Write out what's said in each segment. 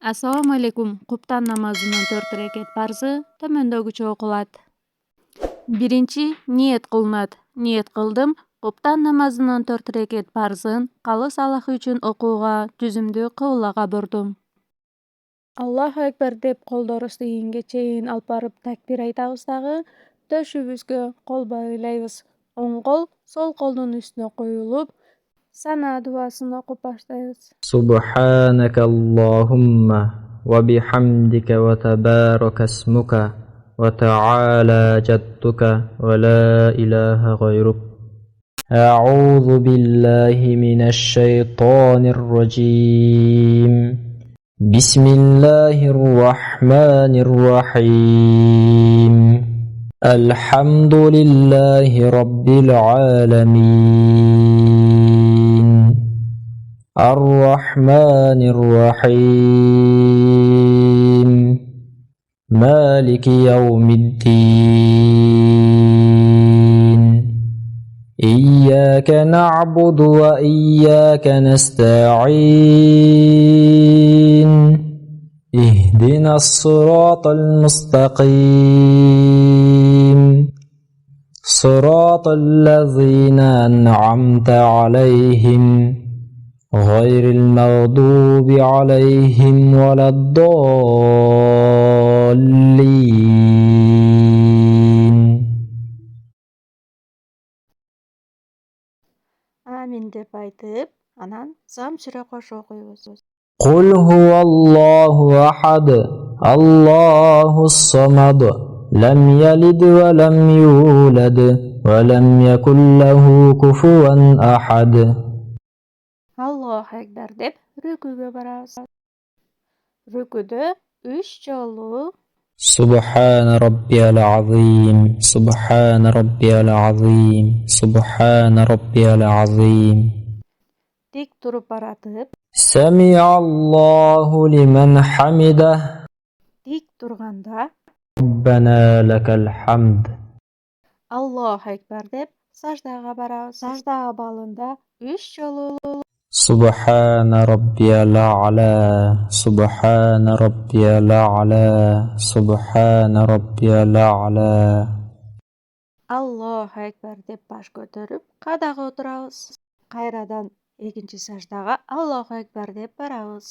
Assalomu alaykum. Qubtan namozining 4 rakat farzi tomondagıcha o'qiladi. Birinchi niyat qilinadi. Niyat qildim. Qubtan namozining 4 rakat farzin qal'i salahi uchun o'quvga juzimni qiblaga burdim. Allohu akbar deb qo'lni rostligigacha olib borib takbir aytamiz tag'i to'shimizga qo'l boylaymiz. O'ng qo'l so'l qo'lning ustiga qo'yilib sana duosini o'qib boshlaymiz. سبحانك اللهم وبحمدك وتبارك اسمك وتعالى جدك ولا إله غيرك أعوذ بالله من الشيطان الرجيم بسم الله الرحمن الرحيم الحمد لله رب العالمين الرحمن الرحيم مالك يوم الدين إياك نعبد وإياك نستعين اهدنا الصراط المستقيم صراط الذين أنعمت عليهم غير المغضوب عليهم ولا الضالين Amin deb aytib, anan zamshira qo'shiq o'qiymiz. قل هو الله أحد الله الصمد لم يلد ولم يولد ولم يكن له كفوا أحد Allohu akbar deb rukuga boramiz. Rukuda 3 jolu سبحان ربي العظيم سبحان ربي العظيم سبحان ربي العظيم tik turib baratib, سمع الله لمن حمده tik turganda ربنا لك الحمد Allohu akbar deb sajdaga boramiz. Sajda balında 3 jolu سبحان ربي الأعلى سبحان ربي الأعلى سبحان ربي الأعلى Allohu akbar deb bosh ko'tarib qadaga o'tiramiz. Qayradan ikkinchi sajdaga Allohu akbar deb boramiz.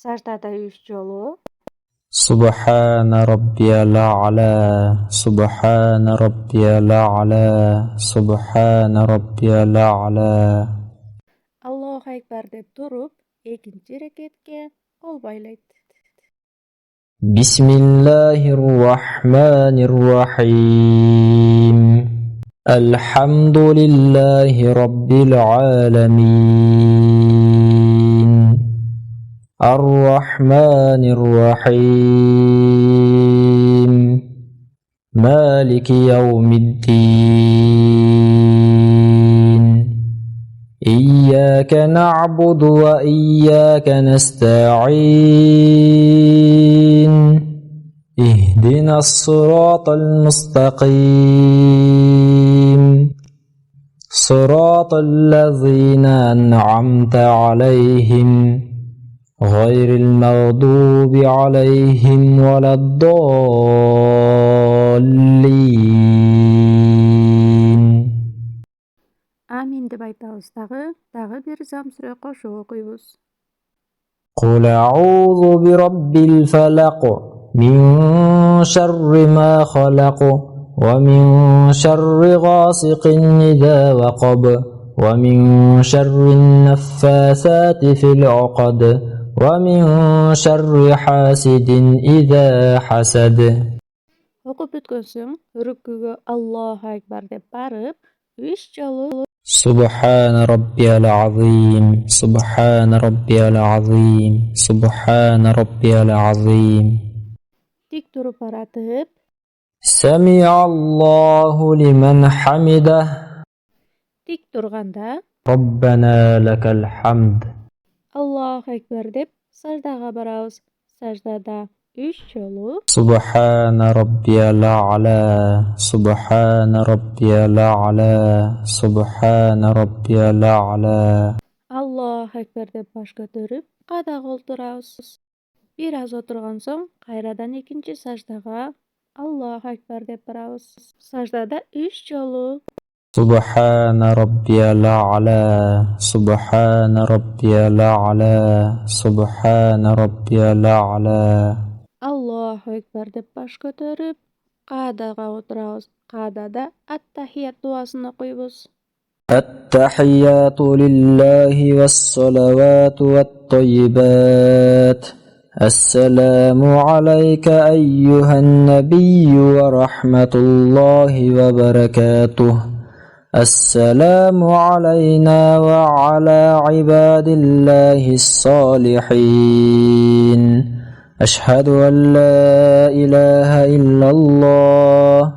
Sajdada 3 jolu سبحان ربي الأعلى سبحان ربي الأعلى سبحان ربي الأعلى Allohu akbar deb turib, ikkinchi rakatga qo'l boylaydi. بسم الله الرحمن الرحيم الحمد لله رب العالمين الرحمن الرحيم مالك يوم الدين إياك نعبد وإياك نستعين اهدنا الصراط المستقيم صراط الذين أنعمت عليهم غير المغضوب عليهم ولا الضالين Amin deb aytamiz tag'i bir zamsira qo'shiq o'qiymiz. قل أعوذ برب الفلق من شر ما خلق ومن شر غاسق إذا وقب ومن شر النفاثات في العقد ومن شر حاسد إذا حسد O'qib bitgan so'ng rukuga Allohu akbar deb borib, 3 jolu سبحان ربي العظيم سبحان ربي العظيم سبحان ربي العظيم tik turib baratib, سمع الله لمن حمده tik turganda ربنا لك الحمد Allohu akbar deb sajdaga boramiz. Sajdada 3 jolu سبحان ربي الأعلى سبحان ربي الأعلى سبحان ربي الأعلى Allahu Ekber деп баш көтөрүп, кадак отурабыз. Бир аз отурган соң кайрадан экинчи саждага Allahu Ekber деп барабыз. Саждада 3 жолу سبحان ربي الأعلى سبحان ربي الأعلى سبحان ربي الأعلى Allahu Ekber деп баш көтөрүп, кадага отурабыз. Кадада ат-тахият дуасын окуйбуз. التحيات لله والصلوات والطيبات السلام عليك أيها النبي ورحمة الله وبركاته السلام علينا وعلى عباد الله الصالحين أشهد أن لا إله إلا الله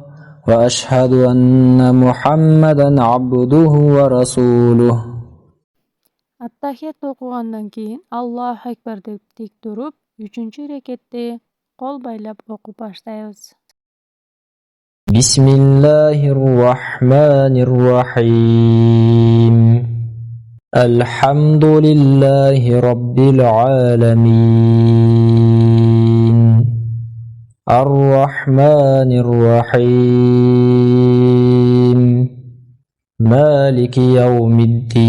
وأشهد أن محمدا عبده ورسوله Ат-тахият окугандан кийин Allahu Ekber деп тик туруп, 3-чү рекетте кол байлап окуп баштайбыз. بسم الله الرحمن الرحيم الحمد لله رب العالمين الرحمن الرحيم مالك يوم الدين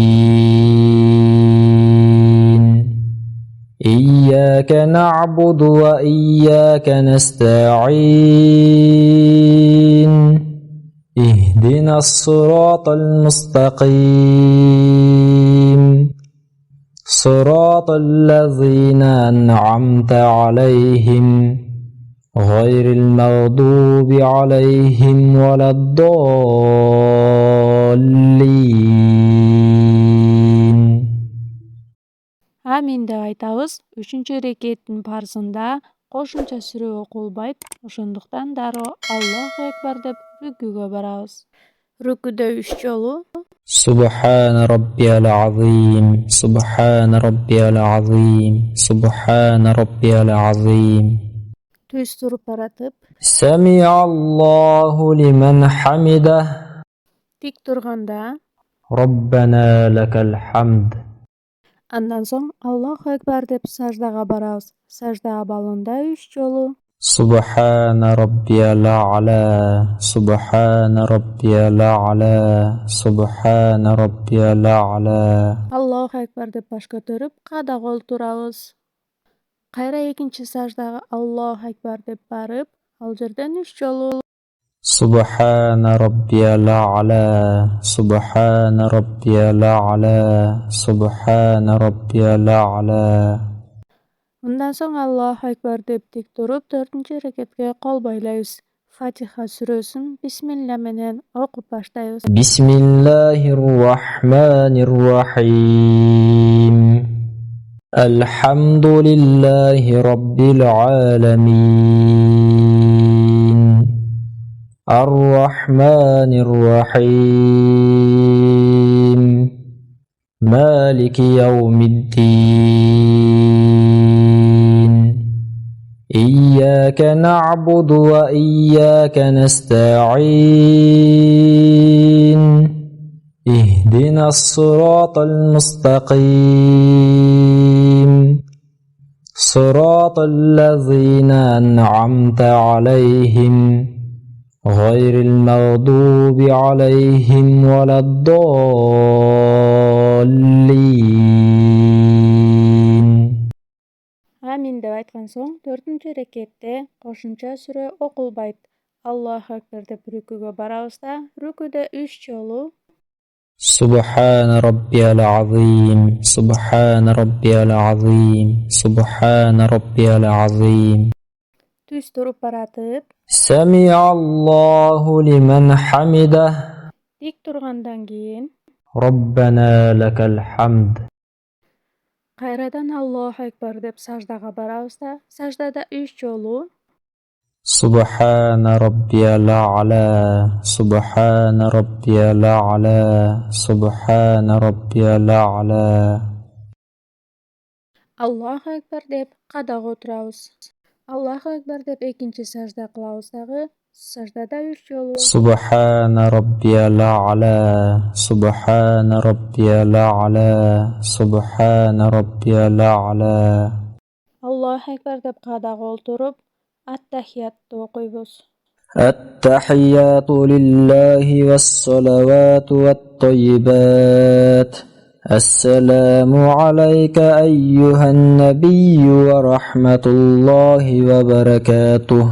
إياك نعبد وإياك نستعين اهدنا الصراط المستقيم صراط الذين أنعمت عليهم غير المغضوب عليهم ولا الضالين Амин деп айтабыз. 3-чү рекеттин парзында кошумча сүрө окулбайт. Ошондуктан дароо Allahu Ekber деп рүкүгө барабыз. Рүкүдө 3 жолу سبحان ربي العظيم سبحان ربي العظيم سبحان ربي العظيم түз туруп баратып, سمع الله لمن حمده тик турганда, ربنا لك الحمد андан соң Allahu Ekber деп саждага барабыз. Сажда абалында 3 жолу سبحان ربي الأعلى سبحان ربي الأعلى سبحان ربي الأعلى Allahu Ekber деп баш көтөрүп, кадак отурабыз. Кайра экинчи саждага Allahu Ekber деп барып, ал жерден 3 жолу سبحان ربي الأعلى سبحان ربي الأعلى سبحان ربي الأعلى Мындан соң Allahu Ekber деп тик туруп, 4-чү рекетке кол байлайбыз. Фатиха сүрөсүн бисмилла менен окуп баштайбыз. بسم الله الرحمن الرحيم الحمد لله رب العالمين الرحمن الرحيم مالك يوم الدين إياك نعبد وإياك نستعين اهدنا الصراط المستقيم صراط الذين أنعمت عليهم غير المغضوب عليهم ولا الضالين Амин деп айткан соң 4-чү рекетте кошумча сүрө окулбайт. Allahu Ekber деп рүкүгө барабыз да, рүкүдө 3 жолу سبحان ربي العظيم سبحان ربي العظيم سبحان ربي العظيم түз туруп баратып, سمع الله لمن حمده тик тургандан кийин ربنا لك الحمد кайрадан Allahu Ekber деп саждага барабыз да, саждада 3 жолу سبحان ربي الأعلى سبحان ربي الأعلى سبحان ربي الأعلى Allahu Ekber деп кадак отурабыз. Allahu Ekber деп экинчи сажда кылабыз дагы, Саждада 3 жолу. سبحان ربي الأعلى سبحان ربي الأعلى سبحان ربي الأعلى. Allahu Ekber deb qadaga olturup, At-Tahiyyatты okuyбуз. التحيات لله والصلوات والطيبات. السلام عليك أيها النبي ورحمة الله وبركاته.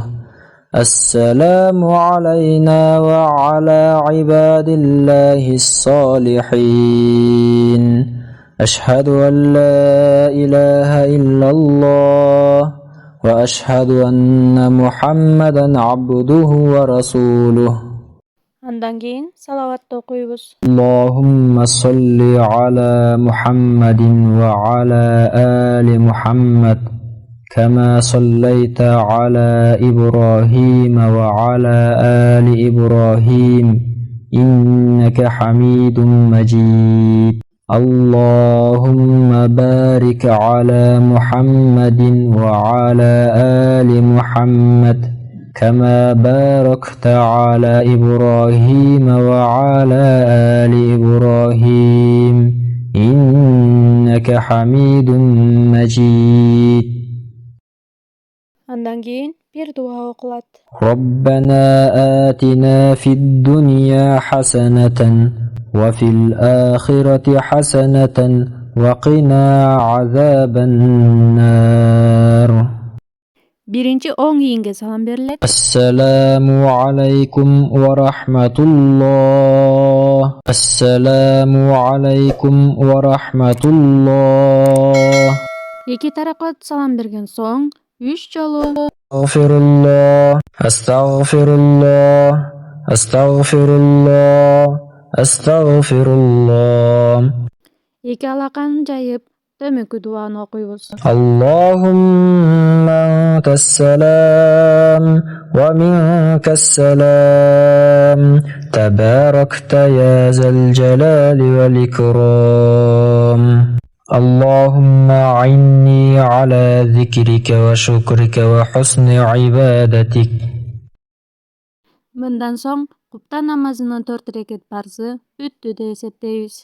السلام علينا وعلى عباد الله الصالحين. أشهد أن لا إله إلا الله وأشهد أن محمدا عبده ورسوله. Andan keyin salavatты okuyбуз. اللهم صل على محمد وعلى آل محمد كما صليت على إبراهيم وعلى آل إبراهيم إنك حميد مجيد. اللهم بارك على محمد وعلى آل محمد كما باركت على إبراهيم وعلى آل إبراهيم إنك حميد مجيد. Andan keyin bir dua okulat. ربنا آتنا في الدنيا حسنة وفي الآخرة حسنة وقنا عذاب النار. Birinci 10 yiyinge salam berilet. السلام عليكم ورحمة الله. السلام عليكم ورحمة الله. Eki tarafga salam bergen soň 3 jolu أستغفر الله أستغفر الله أستغفر الله أستغفر الله. eki alakan jayıp tömökü duany okuyбуз. اللهم أنت السلام ومنك السلام تباركت يا ذا الجلال والإكرام. اللهم أعني على ذكرك وشكرك وحسن عبادتك. Bundan soň Kuptan namazının 4 reket farzı bütdü de esepdeýiz.